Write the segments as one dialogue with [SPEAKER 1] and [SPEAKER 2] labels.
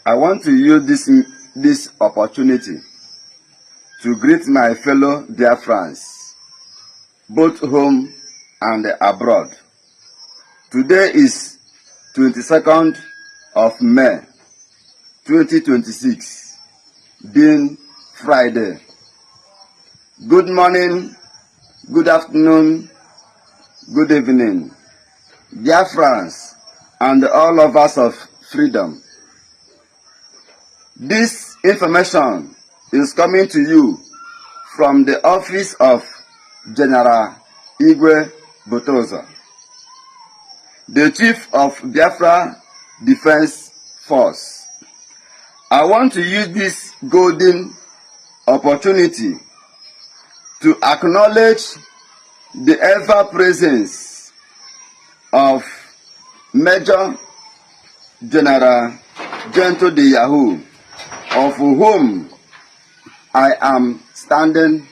[SPEAKER 1] I want to use this opportunity to greet my fellow Biafrans, both home and abroad. Today is 22nd of May 2026, being Friday. Good morning, good afternoon, good evening, Biafrans and all lovers of freedom. This information is coming to you from the office of General Igbo Botozo, the Chief of Biafra Defense Force. I want to use this golden opportunity to acknowledge the ever-presence of Major General Gento de Yahoo, of whom I am standing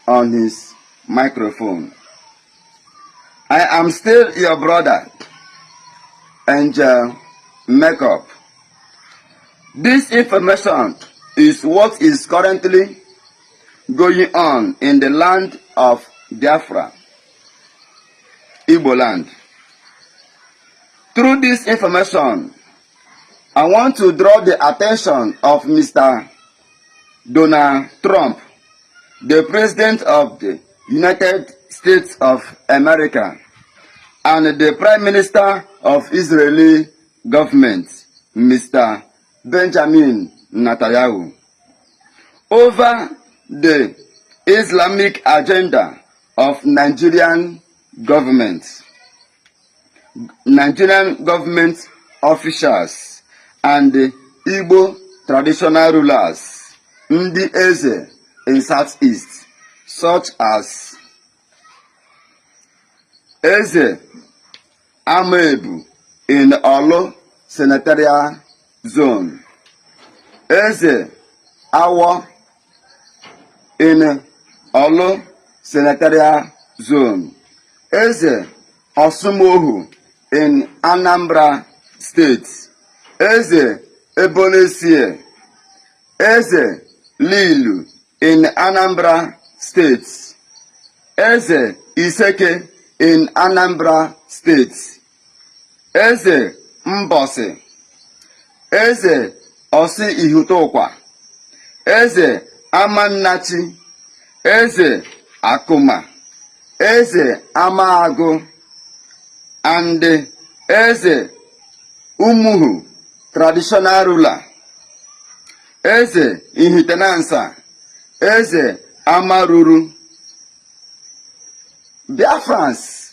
[SPEAKER 1] on his microphone. I am still your brother, Angel Makeup. This information is what is currently going on in the land of Biafra, Igbo land. Through this information, I want to draw the attention of Mr. Donald Trump, the President of the United States of America, and the Prime Minister of Israeli government, Mr. Benjamin Netanyahu, over the Islamic agenda of Nigerian government officials and the Igbo traditional rulers, Ndi Eze in Southeast, such as Eze Amebu in Olo Senatorial Zone, Eze Awo in Olo Senatorial Zone, Eze Osumohu in Anambra State, Eze Ebonesie, Eze Lilu in Anambra State, Eze Iseke in Anambra State, Eze Mbosi, Eze Osi Ihutokwa, Eze Amannachi, Eze Akuma, Eze Amaagu, and Eze Umuhu traditional ruler, Eze Ihitenansa, Eze Amaruru. Biafrans,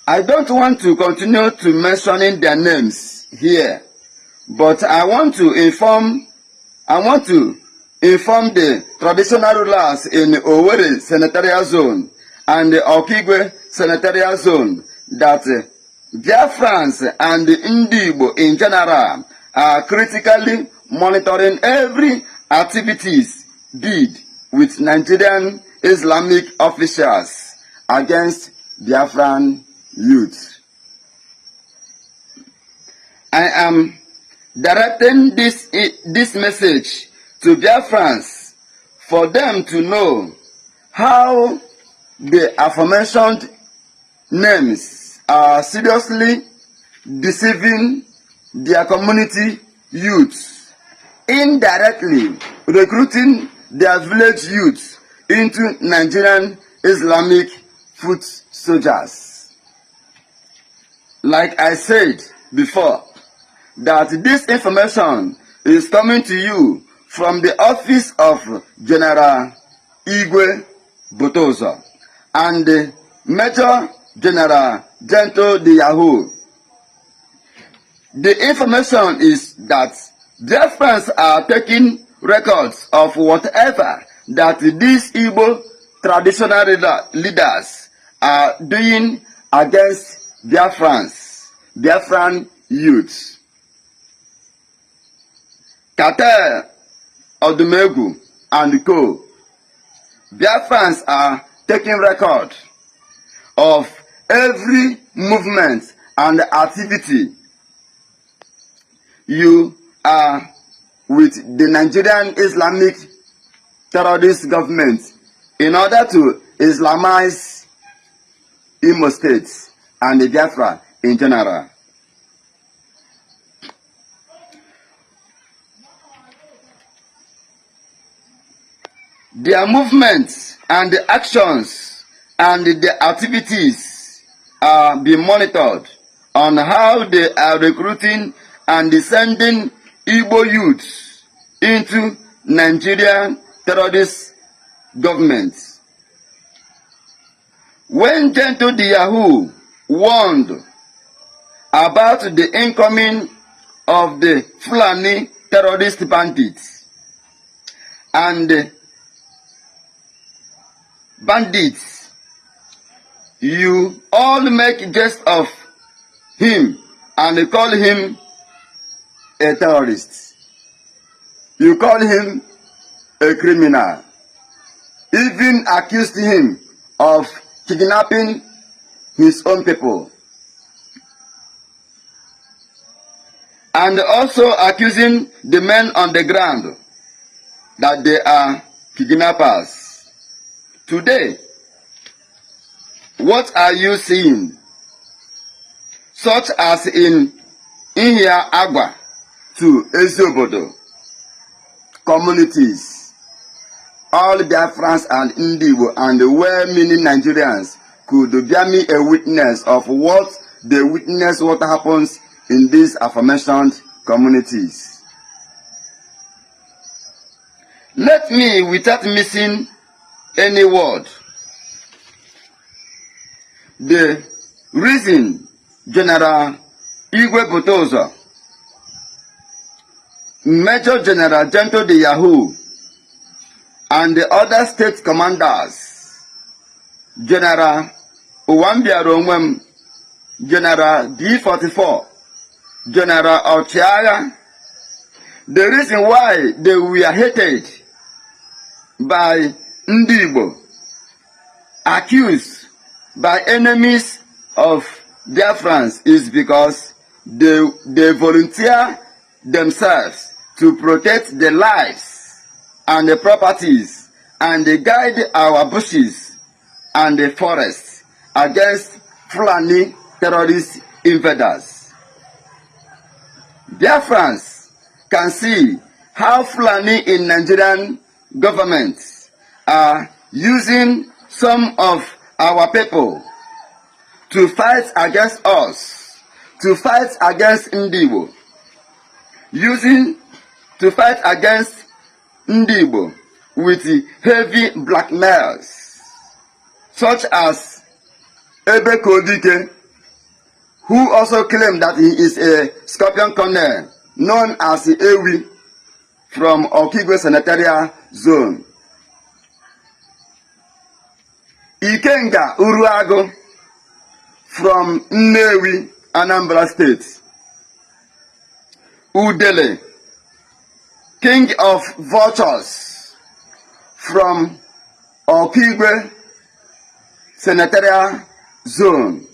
[SPEAKER 1] I don't want to continue to mentioning their names here, but I want to inform the traditional rulers in Owerri Senatorial Zone and the Okigwe Senatorial Zone that Biafrans and the Igbo in general are critically monitoring every activities did with Nigerian Islamic officials against Biafran youth. I am directing this message to Biafrans for them to know how the aforementioned names are seriously deceiving their community youths, indirectly recruiting their village youths into Nigerian Islamic foot soldiers. Like I said before, that this information is coming to you from the office of General Igwe Botozo and Major General Gento de Yahoo. The information is that Biafrans are taking records of whatever that these Igbo traditional leaders are doing against Biafran youths. Cartel, Odumegu, and co. Biafrans are taking record of every movement and activity you with the Nigerian Islamic terrorist government in order to Islamize Imo State and the Biafra in general. Their movements and the actions and the activities are being monitored on how they are recruiting and sending Igbo youths into Nigerian terrorist governments. When Gento the Yahoo warned about the incoming of the Fulani terrorist bandits and bandits, you all make jest of him and call him a terrorist. You call him a criminal. Even accused him of kidnapping his own people. And also accusing the men on the ground that they are kidnappers. Today, what are you seeing? Such as in Ihia Agba to Eziobodo communities, all Biafrans and Igbo and the well-meaning Nigerians could bear me a witness of what they witness what happens in these aforementioned communities. Let me, without missing any word, the reason General Igwe Botozo, Major General Gento the Yahoo, and the other state commanders, General Uwambia Romwem, General D44, General Ochiaga, the reason why they were hated by Ndibo, accused by enemies of Biafrans, is because they volunteer themselves to protect the lives and the properties and they guide our bushes and the forests against Fulani terrorist invaders. Biafrans can see how Fulani in Nigerian governments are using some of our people to fight against us, to fight against Ndibo, to fight against Ndibo with heavy blackmails, such as Ebe Kodike, who also claimed that he is a scorpion colonel known as Ewi from Okigwe Senatorial Zone. Ikenga Uruago from Nnewi, Anambra State. Udele, King of Vultures from Okigwe Senatorial Zone.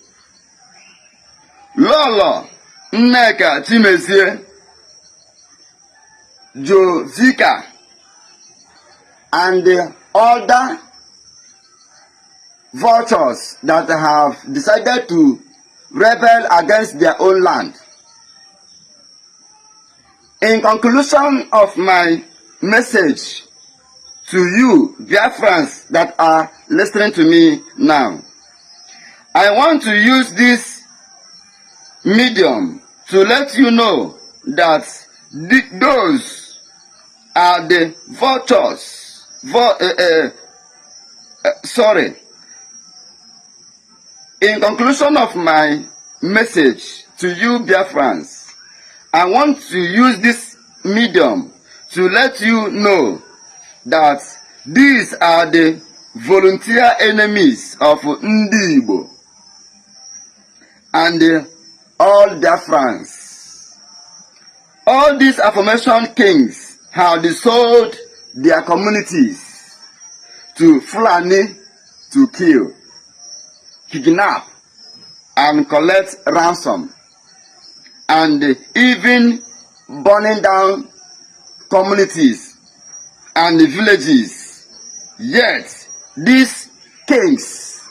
[SPEAKER 1] Lolo Nneka Chimezie, Jovika, and the other vultures that have decided to rebel against their own land. In conclusion of my message to you, Biafrans that are listening to me now, I want to use this medium to let you know that those are the vultures. In conclusion of my message to you, Biafrans, I want to use this medium to let you know that these are the volunteer enemies of Ndibo and all Biafrans. All these aforementioned kings have sold their communities to Fulani to kill, kidnap, and collect ransom, and even burning down communities and villages. Yet, these kings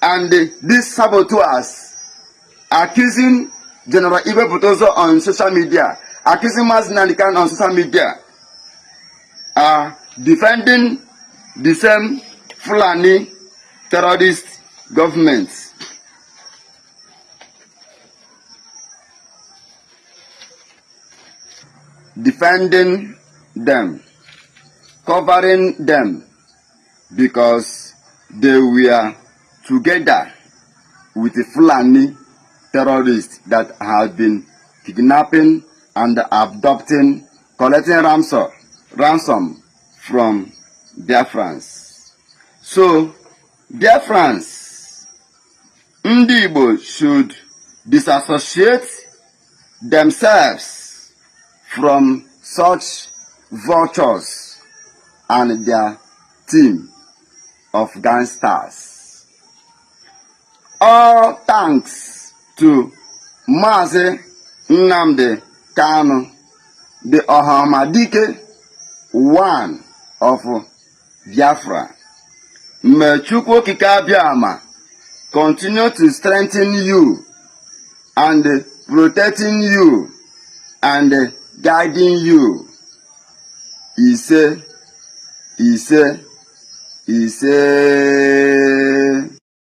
[SPEAKER 1] and these saboteurs accusing General Igbo Butozo on social media, accusing Mazi Nnamdi Kanu on social media, are defending the same Fulani terrorist governments. Defending them, covering them, because they were together with the Fulani terrorists that have been kidnapping and abducting, collecting ransom from Biafrans. So, Biafrans, Ndi Igbo should disassociate themselves from such vultures and their team of gangsters. All thanks to Mazi Nnamdi Kanu, the Ohamadike one of Biafra. May Chukwu Okike Abiama continue to strengthen you and protecting you and guiding you. He said,